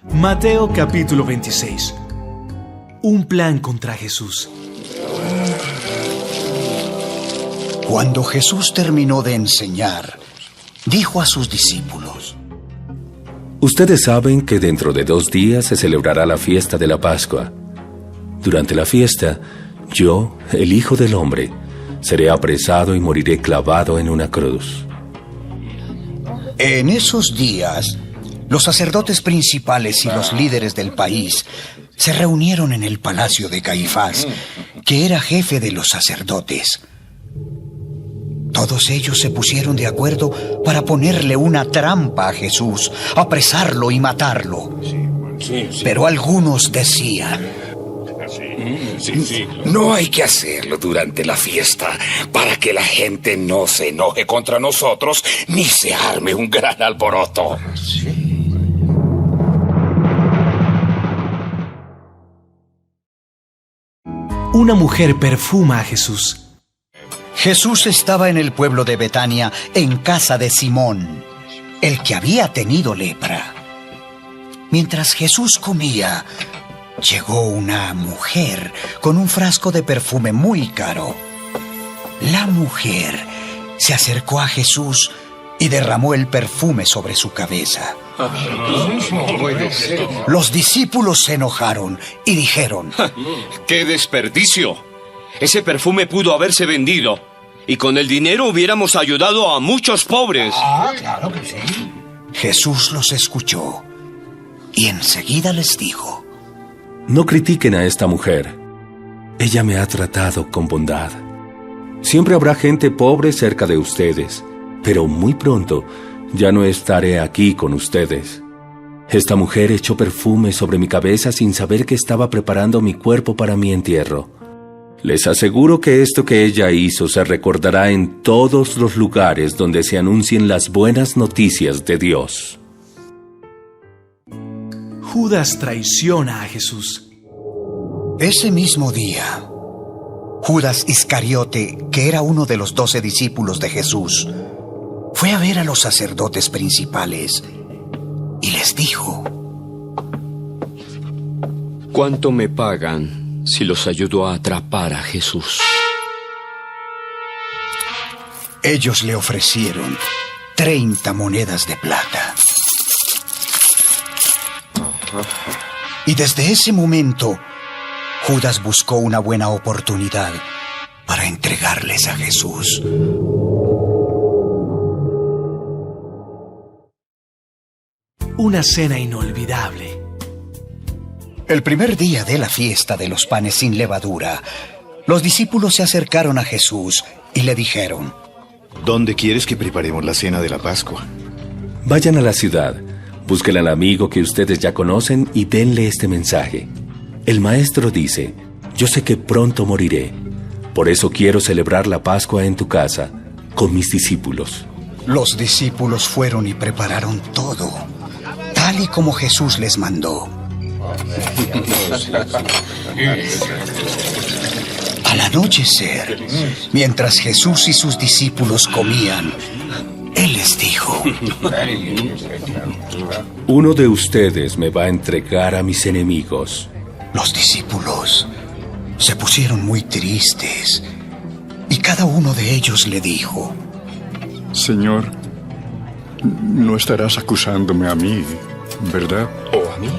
Mateo capítulo 26. Un plan contra Jesús. Cuando Jesús terminó de enseñar, dijo a sus discípulos: Ustedes saben que dentro de 2 días se celebrará la fiesta de la Pascua. Durante la fiesta, yo, el Hijo del Hombre, seré apresado y moriré clavado en una cruz. En esos días, los sacerdotes principales y los líderes del país se reunieron en el palacio de Caifás, que era jefe de los sacerdotes. Todos ellos se pusieron de acuerdo para ponerle una trampa a Jesús, apresarlo y matarlo. Pero algunos decían: no hay que hacerlo durante la fiesta para que la gente no se enoje contra nosotros ni se arme un gran alboroto. Una mujer perfuma a Jesús. Jesús estaba en el pueblo de Betania, en casa de Simón, el que había tenido lepra. Mientras Jesús comía, llegó una mujer con un frasco de perfume muy caro. La mujer se acercó a Jesús y derramó el perfume sobre su cabeza. Los discípulos se enojaron y dijeron: ¡qué desperdicio! Ese perfume pudo haberse vendido y con el dinero hubiéramos ayudado a muchos pobres. Claro que sí. Jesús los escuchó y enseguida les dijo: No critiquen a esta mujer. Ella me ha tratado con bondad. Siempre habrá gente pobre cerca de ustedes, pero muy pronto ya no estaré aquí con ustedes. Esta mujer echó perfume sobre mi cabeza sin saber que estaba preparando mi cuerpo para mi entierro. Les aseguro que esto que ella hizo se recordará en todos los lugares donde se anuncien las buenas noticias de Dios. Judas traiciona a Jesús. Ese mismo día, Judas Iscariote, que era uno de los 12 discípulos de Jesús, fue a ver a los sacerdotes principales y les dijo: ¿cuánto me pagan si los ayudo a atrapar a Jesús? Ellos le ofrecieron 30 monedas de plata. Y desde ese momento, Judas buscó una buena oportunidad para entregarles a Jesús. Una cena inolvidable. El primer día de la fiesta de los panes sin levadura, los discípulos se acercaron a Jesús y le dijeron: ¿Dónde quieres que preparemos la cena de la Pascua? Vayan a la ciudad, busquen al amigo que ustedes ya conocen y denle este mensaje. El maestro dice: yo sé que pronto moriré, por eso quiero celebrar la Pascua en tu casa, con mis discípulos. Los discípulos fueron y prepararon todo, tal y como Jesús les mandó. Al anochecer, mientras Jesús y sus discípulos comían, Él les dijo: uno de ustedes me va a entregar a mis enemigos. Los discípulos se pusieron muy tristes y cada uno de ellos le dijo: Señor, no estarás acusándome a mí, ¿verdad? ¿O a mí?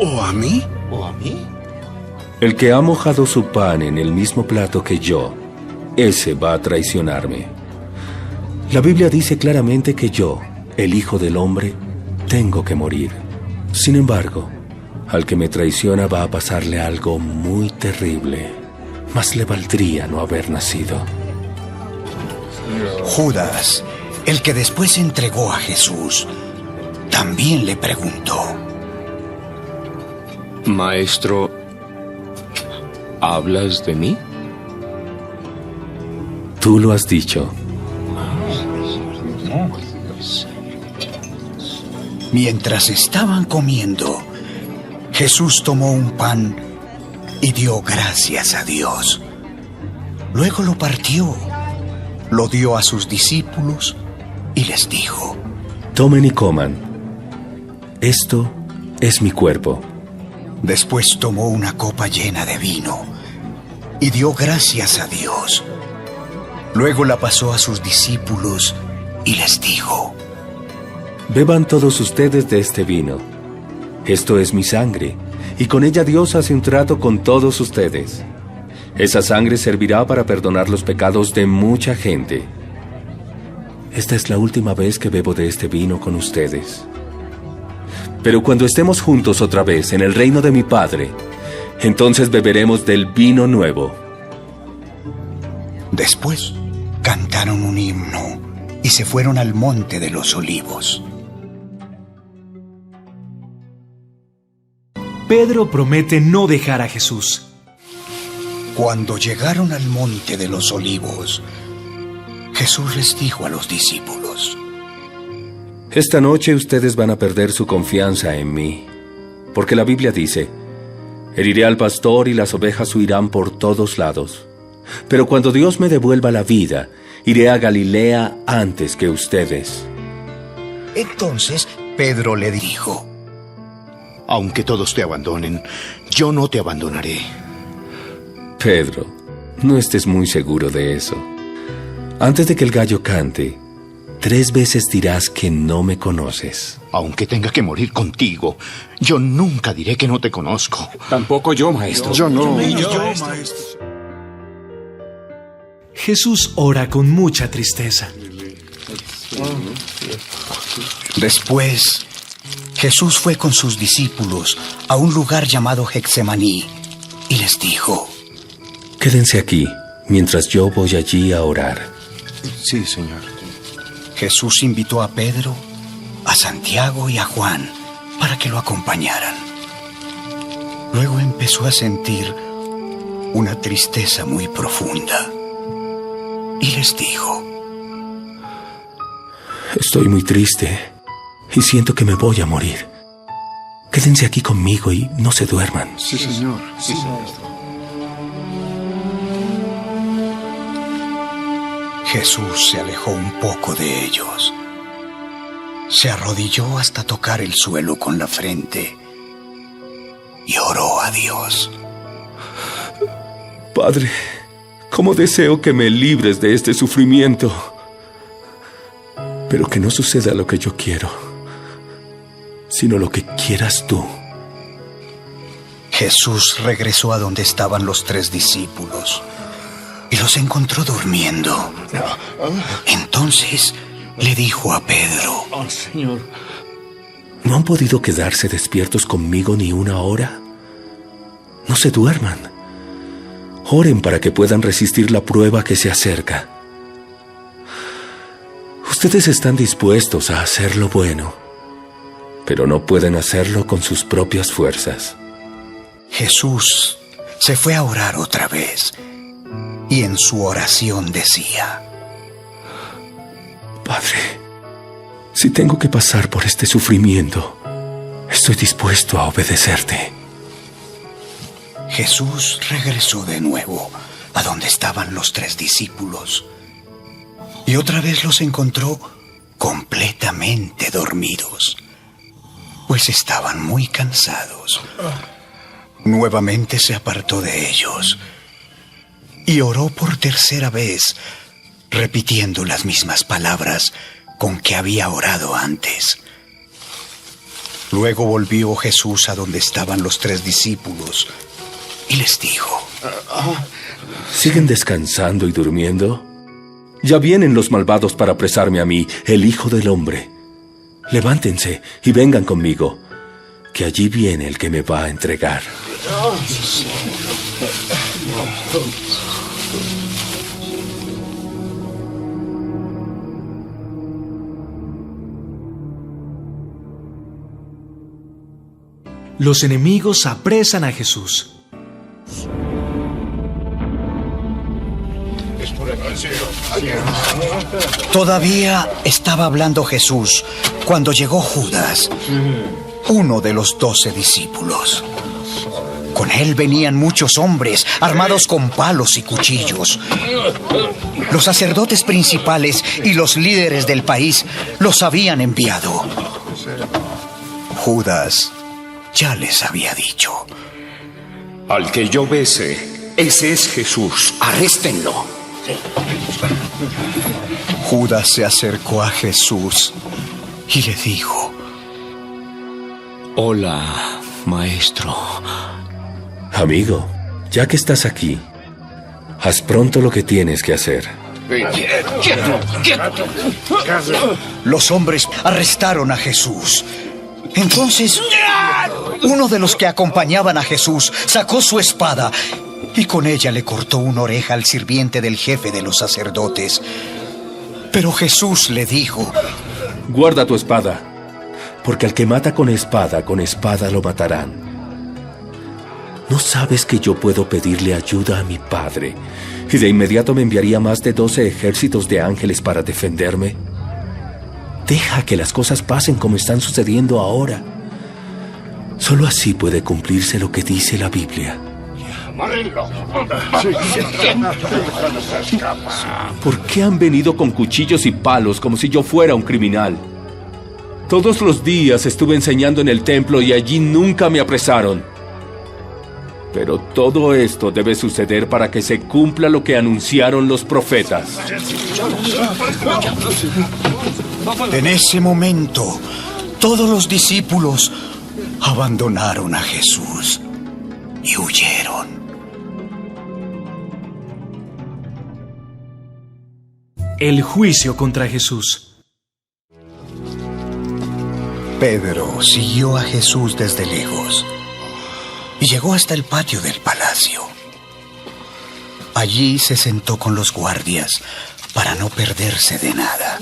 ¿O a mí? ¿O a mí? El que ha mojado su pan en el mismo plato que yo, ese va a traicionarme. La Biblia dice claramente que yo, el Hijo del Hombre, tengo que morir. Sin embargo, al que me traiciona va a pasarle algo muy terrible. Más le valdría no haber nacido. Judas, el que después entregó a Jesús, también le preguntó: Maestro, ¿hablas de mí? Tú lo has dicho. Mientras estaban comiendo, Jesús tomó un pan y dio gracias a Dios. Luego lo partió, lo dio a sus discípulos y les dijo: tomen y coman. Esto es mi cuerpo. Después tomó una copa llena de vino y dio gracias a Dios. Luego la pasó a sus discípulos y les dijo: Beban todos ustedes de este vino. Esto es mi sangre, y con ella Dios hace un trato con todos ustedes. Esa sangre servirá para perdonar los pecados de mucha gente. Esta es la última vez que bebo de este vino con ustedes. Pero cuando estemos juntos otra vez en el reino de mi Padre, entonces beberemos del vino nuevo. Después cantaron un himno y se fueron al monte de los Olivos. Pedro promete no dejar a Jesús. Cuando llegaron al monte de los Olivos, Jesús les dijo a los discípulos: Esta noche ustedes van a perder su confianza en mí, porque la Biblia dice: Heriré al pastor y las ovejas huirán por todos lados. Pero cuando Dios me devuelva la vida, iré a Galilea antes que ustedes. Entonces Pedro le dijo: Aunque todos te abandonen, yo no te abandonaré. Pedro, no estés muy seguro de eso. Antes de que el gallo cante, 3 veces dirás que no me conoces. Aunque tenga que morir contigo, yo nunca diré que no te conozco. Tampoco yo, maestro. Yo no. Jesús ora con mucha tristeza. Después, Jesús fue con sus discípulos a un lugar llamado Getsemaní y les dijo: Quédense aquí, mientras yo voy allí a orar. Sí, Señor. Jesús invitó a Pedro, a Santiago y a Juan para que lo acompañaran. Luego empezó a sentir una tristeza muy profunda y les dijo: Estoy muy triste y siento que me voy a morir. Quédense aquí conmigo y no se duerman. Sí, Señor. Sí, Señor. Jesús se alejó un poco de ellos. Se arrodilló hasta tocar el suelo con la frente y oró a Dios. Padre, cómo deseo que me libres de este sufrimiento. Pero que no suceda lo que yo quiero, sino lo que quieras tú. Jesús regresó a donde estaban los 3 discípulos y los encontró durmiendo. Entonces le dijo a Pedro: Señor. ¿No han podido quedarse despiertos conmigo ni una hora? No se duerman. Oren para que puedan resistir la prueba que se acerca. Ustedes están dispuestos a hacer lo bueno, pero no pueden hacerlo con sus propias fuerzas. Jesús se fue a orar otra vez y en su oración decía: Padre, si tengo que pasar por este sufrimiento, estoy dispuesto a obedecerte. Jesús regresó de nuevo a donde estaban los 3 discípulos y otra vez los encontró completamente dormidos, pues estaban muy cansados. Nuevamente se apartó de ellos y oró por tercera vez, repitiendo las mismas palabras con que había orado antes. Luego volvió Jesús a donde estaban los 3 discípulos y les dijo: ¿Siguen descansando y durmiendo? Ya vienen los malvados para apresarme a mí, el Hijo del Hombre. Levántense y vengan conmigo, que allí viene el que me va a entregar. Los enemigos apresan a Jesús. Todavía estaba hablando Jesús cuando llegó Judas, uno de los 12 discípulos. Con él venían muchos hombres armados con palos y cuchillos. Los sacerdotes principales y los líderes del país los habían enviado. Judas ya les había dicho. Al que yo bese, ese es Jesús. Arréstenlo. Judas se acercó a Jesús y le dijo: Hola, maestro. Amigo, ya que estás aquí, haz pronto lo que tienes que hacer. Los hombres arrestaron a Jesús. Entonces, uno de los que acompañaban a Jesús sacó su espada y con ella le cortó una oreja al sirviente del jefe de los sacerdotes. Pero Jesús le dijo: Guarda tu espada, porque al que mata con espada lo matarán. ¿No sabes que yo puedo pedirle ayuda a mi Padre y de inmediato me enviaría más de 12 ejércitos de ángeles para defenderme? Deja que las cosas pasen como están sucediendo ahora. Solo así puede cumplirse lo que dice la Biblia. ¿Por qué han venido con cuchillos y palos como si yo fuera un criminal? Todos los días estuve enseñando en el templo y allí nunca me apresaron. Pero todo esto debe suceder para que se cumpla lo que anunciaron los profetas. En ese momento, todos los discípulos abandonaron a Jesús y huyeron. El juicio contra Jesús. Pedro siguió a Jesús desde lejos y llegó hasta el patio del palacio. Allí se sentó con los guardias para no perderse de nada.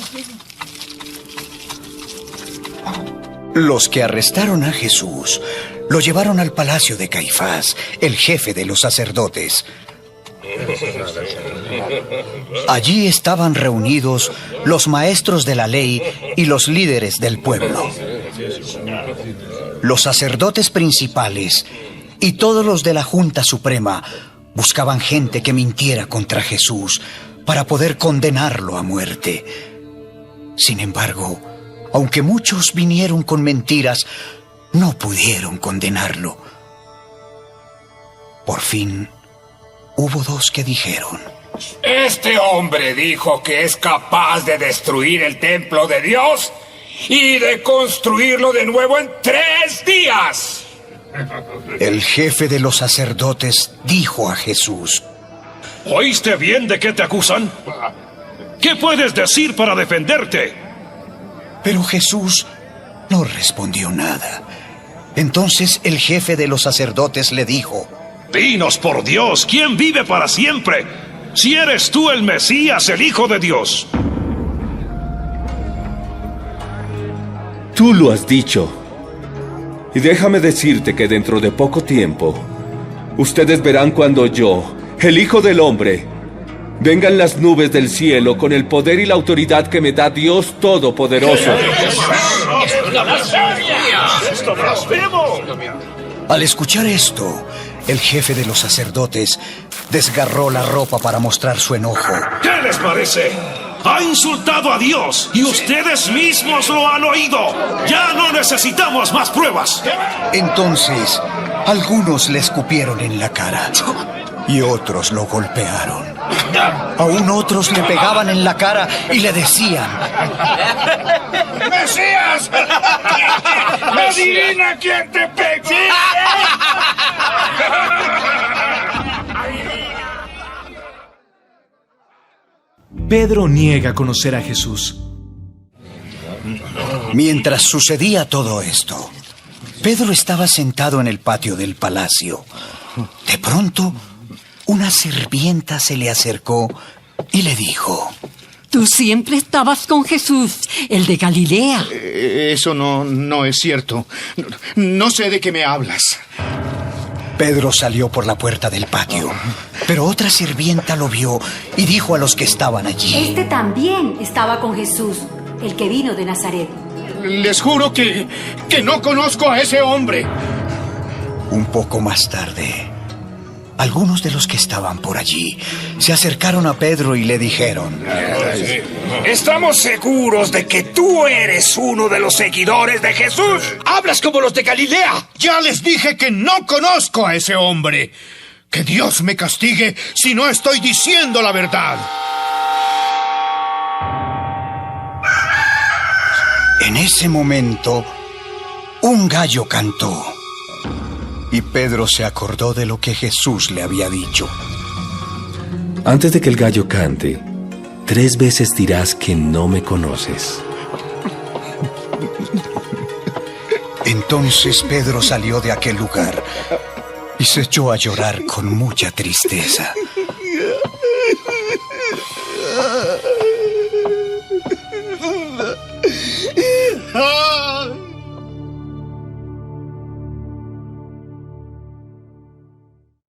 Los que arrestaron a Jesús lo llevaron al palacio de Caifás, el jefe de los sacerdotes. Allí estaban reunidos los maestros de la ley y los líderes del pueblo. Los sacerdotes principales y todos los de la Junta Suprema buscaban gente que mintiera contra Jesús para poder condenarlo a muerte. Sin embargo, aunque muchos vinieron con mentiras, no pudieron condenarlo. Por fin, hubo dos que dijeron: Este hombre dijo que es capaz de destruir el templo de Dios y de construirlo de nuevo en 3 días. El jefe de los sacerdotes dijo a Jesús: ¿Oíste bien de qué te acusan? ¿Qué puedes decir para defenderte? Pero Jesús no respondió nada. Entonces el jefe de los sacerdotes le dijo: Dinos por Dios, ¿quién vive para siempre? Si eres tú el Mesías, el Hijo de Dios. Tú lo has dicho. Y déjame decirte que dentro de poco tiempo, ustedes verán cuando yo, el Hijo del Hombre, venga en las nubes del cielo con el poder y la autoridad que me da Dios Todopoderoso. Al escuchar esto, el jefe de los sacerdotes desgarró la ropa para mostrar su enojo. ¿Qué les parece? Ha insultado a Dios y ustedes mismos lo han oído. Ya no necesitamos más pruebas. Entonces, algunos le escupieron en la cara y otros lo golpearon. Aún otros le pegaban en la cara y le decían: ¡Mesías! ¡Adivina quién te pegó! Pedro niega conocer a Jesús. Mientras sucedía todo esto, Pedro estaba sentado en el patio del palacio. De pronto, una sirvienta se le acercó y le dijo: Tú siempre estabas con Jesús, el de Galilea. Eso no es cierto. No sé de qué me hablas. Pedro salió por la puerta del patio, pero otra sirvienta lo vio y dijo a los que estaban allí: Este también estaba con Jesús, el que vino de Nazaret. Les juro que no conozco a ese hombre. Un poco más tarde, Algunos de los que estaban por allí se acercaron a Pedro y le dijeron: Estamos seguros de que tú eres uno de los seguidores de Jesús. ¡Hablas como los de Galilea! Ya les dije que no conozco a ese hombre. Que Dios me castigue si no estoy diciendo la verdad. En ese momento, un gallo cantó. Y Pedro se acordó de lo que Jesús le había dicho. Antes de que el gallo cante, 3 veces dirás que no me conoces. Entonces Pedro salió de aquel lugar y se echó a llorar con mucha tristeza.